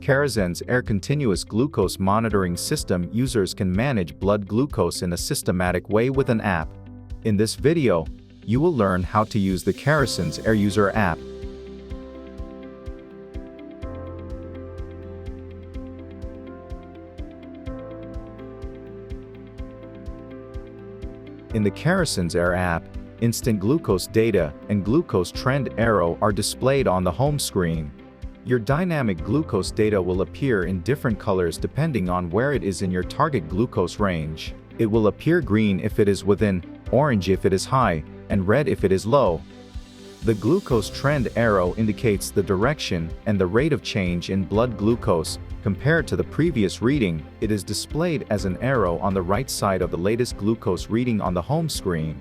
CareSens Air Continuous Glucose Monitoring System. Users can manage blood glucose in a systematic way with an app. In this video, you will learn how to use the CareSens Air User app. In the CareSens Air app, instant glucose data and glucose trend arrow are displayed on the home screen. Your dynamic glucose data will appear in different colors depending on where it is in your target glucose range. It will appear green if it is within, orange if it is high, and red if it is low. The glucose trend arrow indicates the direction and the rate of change in blood glucose. Compared to the previous reading, it is displayed as an arrow on the right side of the latest glucose reading on the home screen.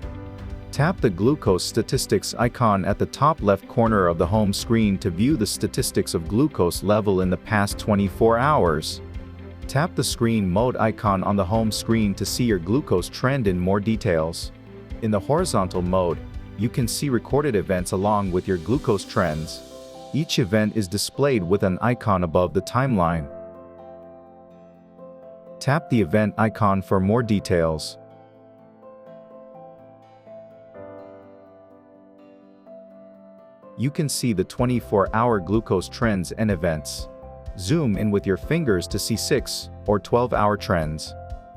Tap the glucose statistics icon at the top left corner of the home screen to view the statistics of glucose level in the past 24 hours. Tap the screen mode icon on the home screen to see your glucose trend in more details. In the horizontal mode, you can see recorded events along with your glucose trends. Each event is displayed with an icon above the timeline. Tap the event icon for more details. You can see the 24-hour glucose trends and events. Zoom in with your fingers to see 6 or 12-hour trends.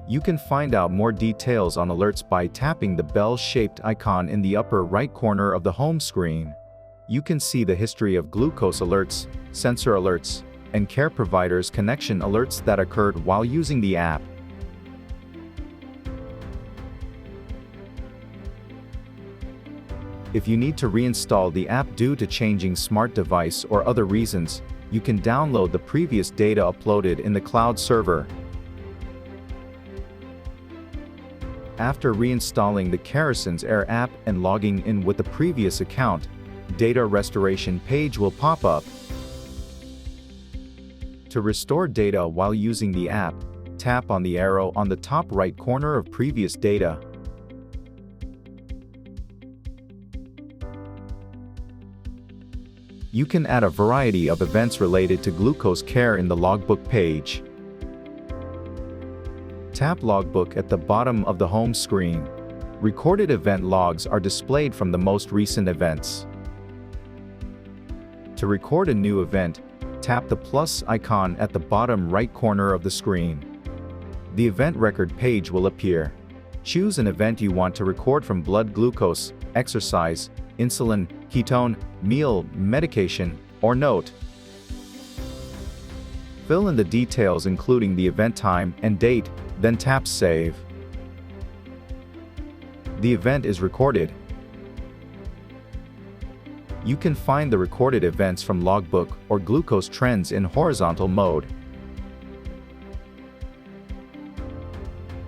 You can find out more details on alerts by tapping the bell-shaped icon in the upper right corner of the home screen. You can see the history of glucose alerts, sensor alerts, and care providers connection alerts that occurred while using the app. If you need to reinstall the app due to changing smart device or other reasons, you can download the previous data uploaded in the cloud server. After reinstalling the CareSens Air app and logging in with the previous account, data restoration page will pop up. To restore data while using the app, tap on the arrow on the top right corner of previous data. You can add a variety of events related to glucose care in the logbook page. Tap Logbook at the bottom of the home screen. Recorded event logs are displayed from the most recent events. To record a new event, tap the plus icon at the bottom right corner of the screen. The event record page will appear. Choose an event you want to record from blood glucose, exercise, insulin, ketone, meal, medication, or note. Fill in the details including the event time and date, then tap Save. The event is recorded. You can find the recorded events from Logbook or Glucose Trends in horizontal mode.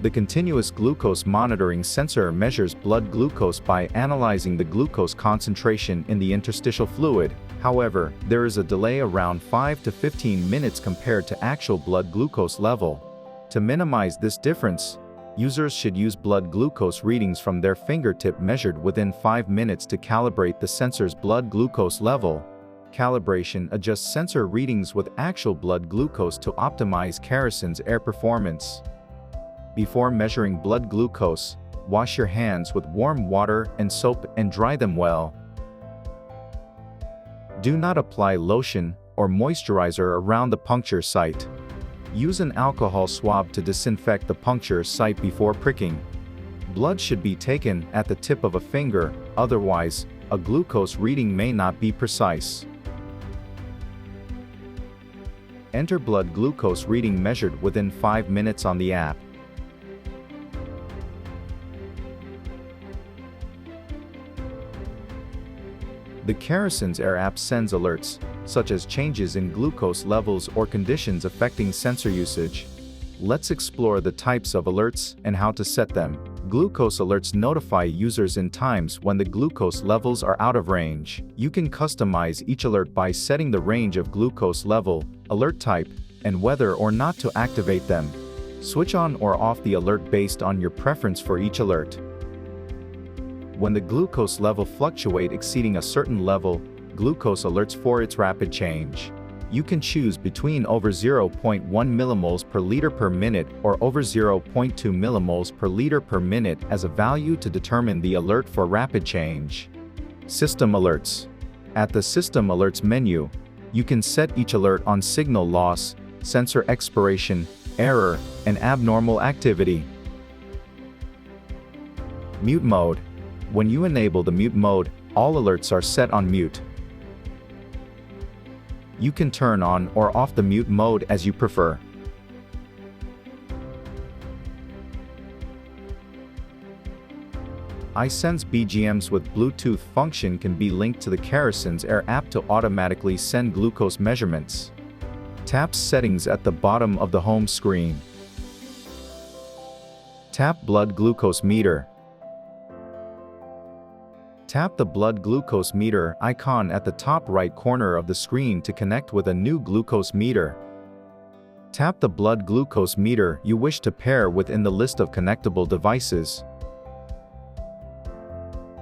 The continuous glucose monitoring sensor measures blood glucose by analyzing the glucose concentration in the interstitial fluid. However, there is a delay around 5 to 15 minutes compared to actual blood glucose level. To minimize this difference, users should use blood glucose readings from their fingertip measured within 5 minutes to calibrate the sensor's blood glucose level. Calibration adjusts sensor readings with actual blood glucose to optimize CareSens Air performance. Before measuring blood glucose, wash your hands with warm water and soap and dry them well. Do not apply lotion or moisturizer around the puncture site. Use an alcohol swab to disinfect the puncture site before pricking. Blood should be taken at the tip of a finger, otherwise, a glucose reading may not be precise. Enter blood glucose reading measured within 5 minutes on the app. The CareSens Air app sends alerts, such as changes in glucose levels or conditions affecting sensor usage. Let's explore the types of alerts and how to set them. Glucose alerts notify users in times when the glucose levels are out of range. You can customize each alert by setting the range of glucose level, alert type, and whether or not to activate them. Switch on or off the alert based on your preference for each alert. When the glucose level fluctuates exceeding a certain level, glucose alerts for its rapid change. You can choose between over 0.1 millimoles per liter per minute or over 0.2 millimoles per liter per minute as a value to determine the alert for rapid change. System alerts. At the System Alerts menu, you can set each alert on signal loss, sensor expiration, error, and abnormal activity. Mute mode. When you enable the mute mode, all alerts are set on mute. You can turn on or off the mute mode as you prefer. i-SENS BGMs with Bluetooth function can be linked to the CareSens Air app to automatically send glucose measurements. Tap Settings at the bottom of the home screen. Tap Blood Glucose Meter. Tap the blood glucose meter icon at the top right corner of the screen to connect with a new glucose meter. Tap the blood glucose meter you wish to pair within the list of connectable devices.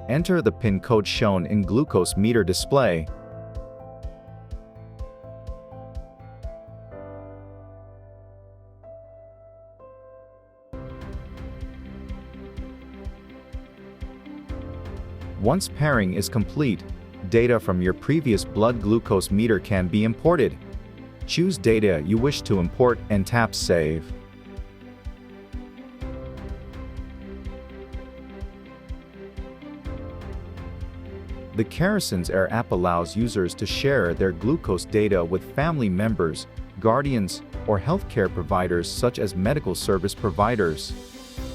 Enter the PIN code shown in glucose meter display. Once pairing is complete, data from your previous blood glucose meter can be imported. Choose data you wish to import and tap Save. The CareSens Air app allows users to share their glucose data with family members, guardians, or healthcare providers such as medical service providers.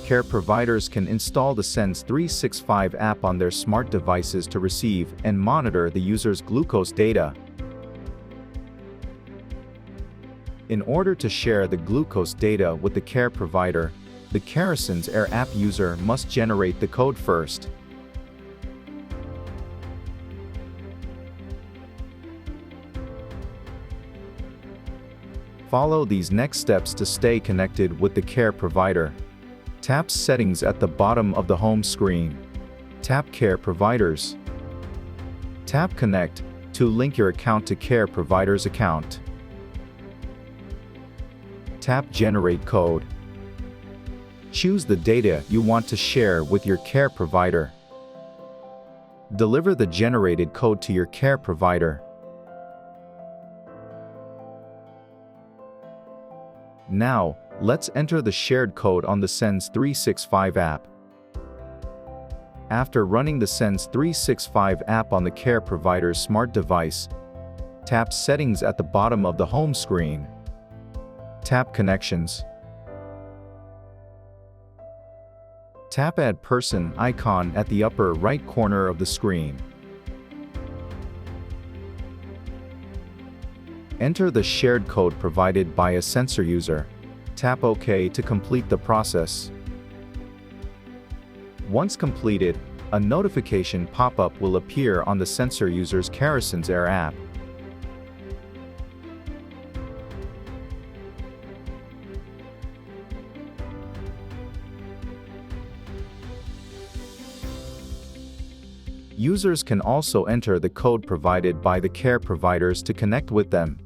Care providers can install the i-SENS 365 app on their smart devices to receive and monitor the user's glucose data. In order to share the glucose data with the care provider, the CareSens Air app user must generate the code first. Follow these next steps to stay connected with the care provider. Tap Settings at the bottom of the home screen. Tap Care Providers. Tap Connect to link your account to care provider's account. Tap Generate Code. Choose the data you want to share with your care provider. Deliver the generated code to your care provider. Now, let's enter the shared code on the i-SENS 365 app. After running the i-SENS 365 app on the care provider's smart device, tap Settings at the bottom of the home screen. Tap Connections. Tap Add Person icon at the upper right corner of the screen. Enter the shared code provided by a sensor user. Tap OK to complete the process. Once completed, a notification pop-up will appear on the sensor user's CareSens Air app. Users can also enter the code provided by the care providers to connect with them.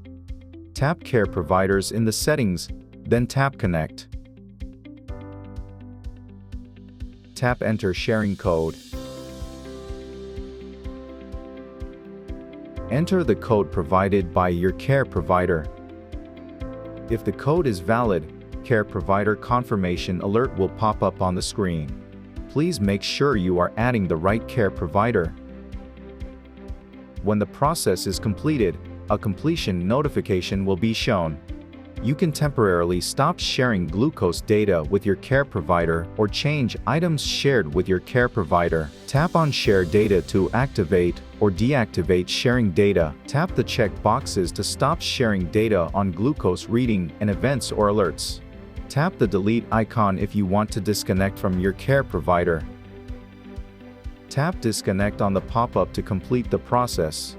Tap Care Providers in the settings, then tap Connect. Tap Enter Sharing Code. Enter the code provided by your care provider. If the code is valid, care provider confirmation alert will pop up on the screen. Please make sure you are adding the right care provider. When the process is completed, a completion notification will be shown. You can temporarily stop sharing glucose data with your care provider or change items shared with your care provider. Tap on Share Data to activate or deactivate sharing data. Tap the check boxes to stop sharing data on glucose reading and events or alerts. Tap the Delete icon if you want to disconnect from your care provider. Tap Disconnect on the pop-up to complete the process.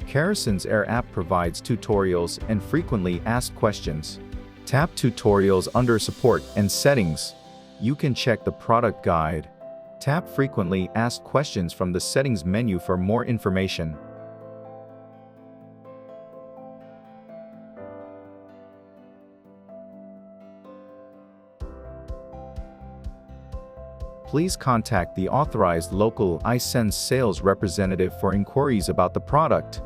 CareSens Air app provides tutorials and frequently asked questions. Tap Tutorials under Support and Settings. You can check the product guide. Tap Frequently Asked Questions from the Settings menu for more information. Please contact the authorized local i-SENS sales representative for inquiries about the product.